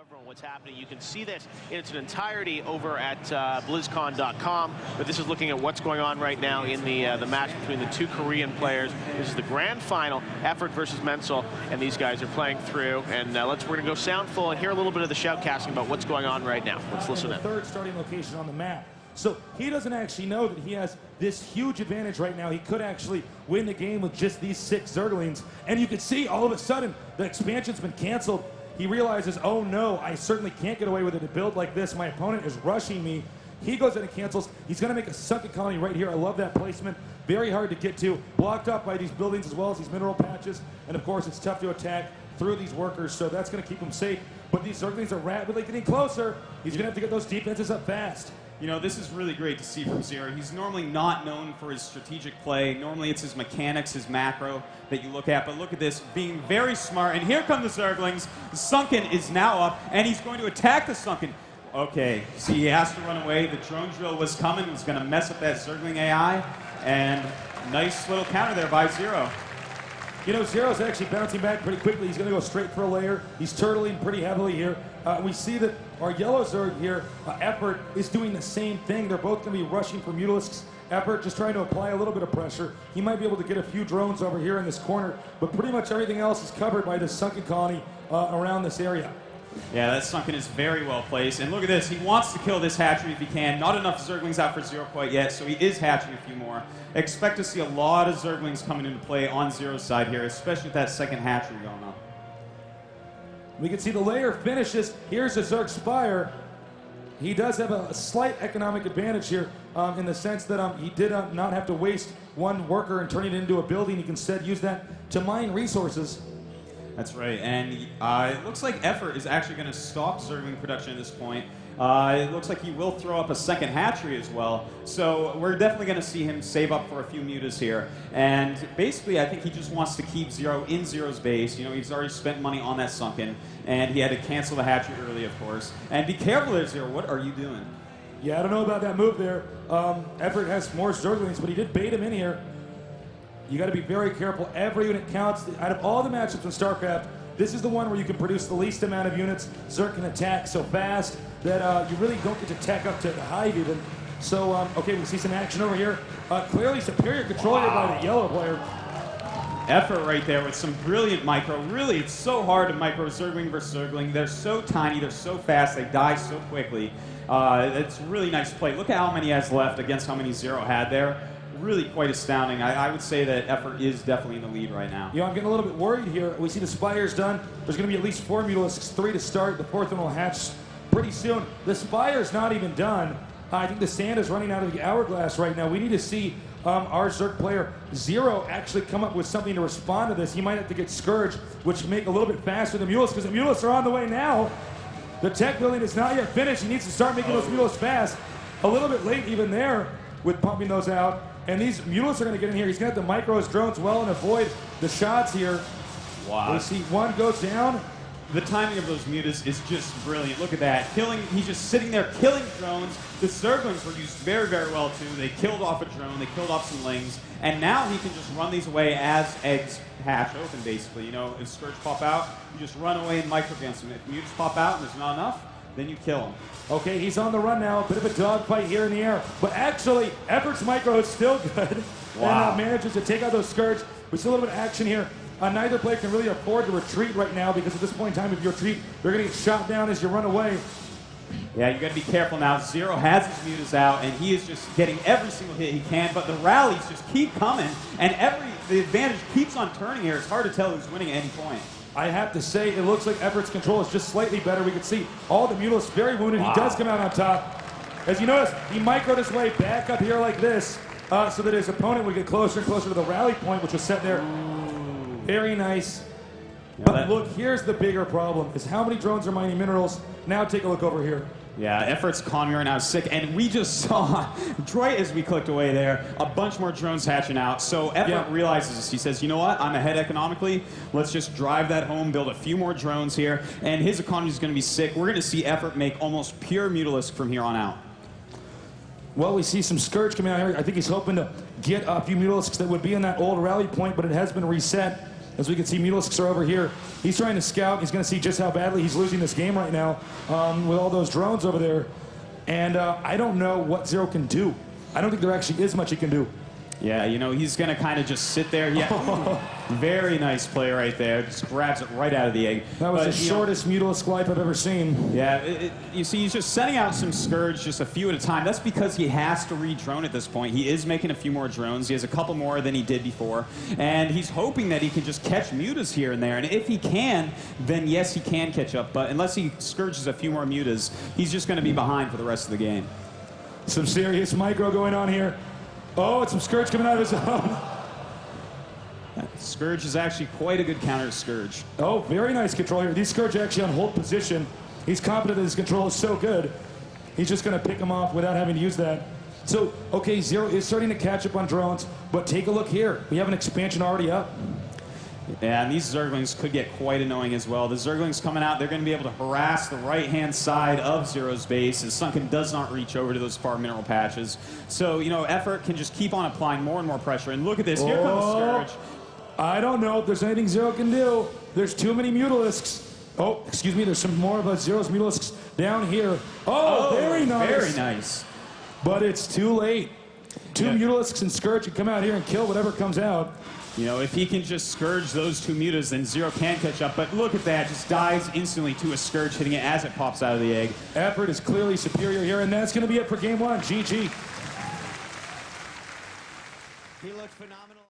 Everyone, what's happening? You can see this in its entirety over at Blizzcon.com, but this is looking at what's going on right now in the match between the two Korean players. This is the grand final, Effort versus MenSol, and these guys are playing through. And we're going to go soundful and hear a little bit of the shoutcasting about what's going on right now. Let's listen in. The third starting location on the map. So he doesn't actually know that he has this huge advantage right now. He could actually win the game with just these 6 Zerglings. And you can see all of a sudden the expansion's been canceled. He realizes, oh no, I certainly can't get away with it. A build like this, my opponent is rushing me. He goes in and cancels. He's going to make a sunken colony right here. I love that placement. Very hard to get to. Blocked up by these buildings as well as these mineral patches. And of course, it's tough to attack through these workers, so that's going to keep him safe. But these Zerglings are rapidly getting closer. He's going to have to get those defenses up fast. You know, this is really great to see from Zero. He's normally not known for his strategic play. Normally it's his mechanics, his macro that you look at. But look at this, being very smart. And here come the Zerglings. The Sunken is now up, and he's going to attack the Sunken. Okay, see, he has to run away. The drone drill was coming, was going to mess up that Zergling AI. And nice little counter there by Zero. You know, Zero's actually bouncing back pretty quickly. He's going to go straight for a layer. He's turtling pretty heavily here. We see that our yellow Zerg here, Effort, is doing the same thing. They're both going to be rushing for Mutalisks. Effort just trying to apply a little bit of pressure. He might be able to get a few drones over here in this corner, but pretty much everything else is covered by this sunken colony around this area. Yeah, that Sunken is very well placed. And look at this. He wants to kill this hatchery if he can. Not enough Zerglings out for Zero quite yet, so he is hatching a few more. Expect to see a lot of Zerglings coming into play on Zero's side here, especially with that second hatchery going on. We can see the layer finishes. Here's a Zerg Spire. He does have a slight economic advantage here in the sense that he did not have to waste one worker and turn it into a building. He can instead use that to mine resources. That's right, and it looks like Effort is actually going to stop Zergling production at this point. It looks like he will throw up a second hatchery as well, so we're definitely going to see him save up for a few mutas here. And basically, I think he just wants to keep Zero in Zero's base. You know, he's already spent money on that Sunken, and he had to cancel the hatchery early, of course. And be careful there, Zero. What are you doing? Yeah, I don't know about that move there. Effort has more Zerglings, but he did bait him in here. You got to be very careful. Every unit counts. Out of all the matchups in StarCraft, this is the one where you can produce the least amount of units. Zerg can attack so fast that you really don't get to tech up to the hive even. So, okay, we see some action over here. Clearly superior control here by the yellow player. Effort right there with some brilliant micro. Really, it's so hard to micro Zergling versus Zergling. They're so tiny, they're so fast, they die so quickly. It's really nice play. Look at how many he has left against how many Zero had there. Really quite astounding. I would say that Effort is definitely in the lead right now. Yeah, I'm getting a little bit worried here. We see the Spires done. There's going to be at least 4 Mutalisks, 3 to start. The 4th one will hatch pretty soon. The Spire's not even done. I think the sand is running out of the hourglass right now. We need to see our Zerg player Zero actually come up with something to respond to this. He might have to get Scourge, which would make it a little bit faster than Mutalisks, because the Mutalisks are on the way now. The tech building is not yet finished. He needs to start making those Mutalisks fast. A little bit late even there with pumping those out. And these Mutalisks are going to get in here. He's going to have to micro his drones well and avoid the shots here. Wow. We see one goes down. The timing of those mutas is just brilliant. Look at that. He's just sitting there killing drones. The Zerglings were used very, very well too. They killed off a drone. They killed off some lings. And now he can just run these away as eggs hatch open, basically. You know, if Scourge pop out, you just run away and micro against them. If mutas pop out and there's not enough, then you kill him. Okay, he's on the run now. A bit of a dogfight here in the air. But actually, Effort's micro is still good. Wow. And manages to take out those Scourge. We see a little bit of action here. Neither player can really afford to retreat right now because at this point in time, if you retreat, you're going to get shot down as you run away. Yeah, you got to be careful now. Zero has his mutas out, and he is just getting every single hit he can. But the rallies just keep coming, and the advantage keeps on turning here. It's hard to tell who's winning at any point. I have to say, it looks like Effort's control is just slightly better. We can see all the Mutalisks very wounded. Wow. He does come out on top. As you notice, he microed his way back up here like this so that his opponent would get closer and closer to the rally point, which was set there. Ooh. Very nice. Yeah, but look, here's the bigger problem, is how many drones are mining minerals. Now take a look over here. Yeah, Effort's economy right now is sick, and we just saw, right as we clicked away there, a bunch more drones hatching out. So Effort realizes this. He says, you know what, I'm ahead economically. Let's just drive that home, build a few more drones here, and his economy is going to be sick. We're going to see Effort make almost pure Mutalisk from here on out. Well, we see some Scourge coming out here. I think he's hoping to get a few Mutalisks that would be in that old rally point, but it has been reset. As we can see, Mutalisks are over here. He's trying to scout. He's going to see just how badly he's losing this game right now with all those drones over there. And I don't know what Zero can do. I don't think there actually is much he can do. Yeah, you know, he's going to kind of just sit there. Yeah, very nice play right there. Just grabs it right out of the egg. That was the shortest Mutalisk life I've ever seen. Yeah, you see, he's just sending out some Scourge just a few at a time. That's because he has to re-drone at this point. He is making a few more drones. He has a couple more than he did before. And he's hoping that he can just catch Mutas here and there. And if he can, then yes, he can catch up. But unless he Scourges a few more Mutas, he's just going to be behind for the rest of the game. Some serious micro going on here. Oh, it's some Scourge coming out of his own. Scourge is actually quite a good counter to Scourge. Oh, very nice control here. These Scourge are actually on hold position. He's confident that his control is so good. He's just going to pick them off without having to use that. So, okay, Zero is starting to catch up on drones, but take a look here. We have an expansion already up. Yeah, and these Zerglings could get quite annoying as well. The Zerglings coming out, they're going to be able to harass the right-hand side of Zero's base, as Sunken does not reach over to those far mineral patches. So, you know, Effort can just keep on applying more and more pressure. And look at this, here comes Scourge. I don't know if there's anything Zero can do. There's too many Mutalisks. Oh, excuse me, there's some more of Zero's Mutalisks down here. Oh, very nice. Very nice. But it's too late. Two Mutalisks and Scourge can come out here and kill whatever comes out. You know, if he can just Scourge those two Mutas, then Zero can catch up. But look at that, just dies instantly to a Scourge, hitting it as it pops out of the egg. Effort is clearly superior here, and that's going to be it for game one. GG. He looked phenomenal.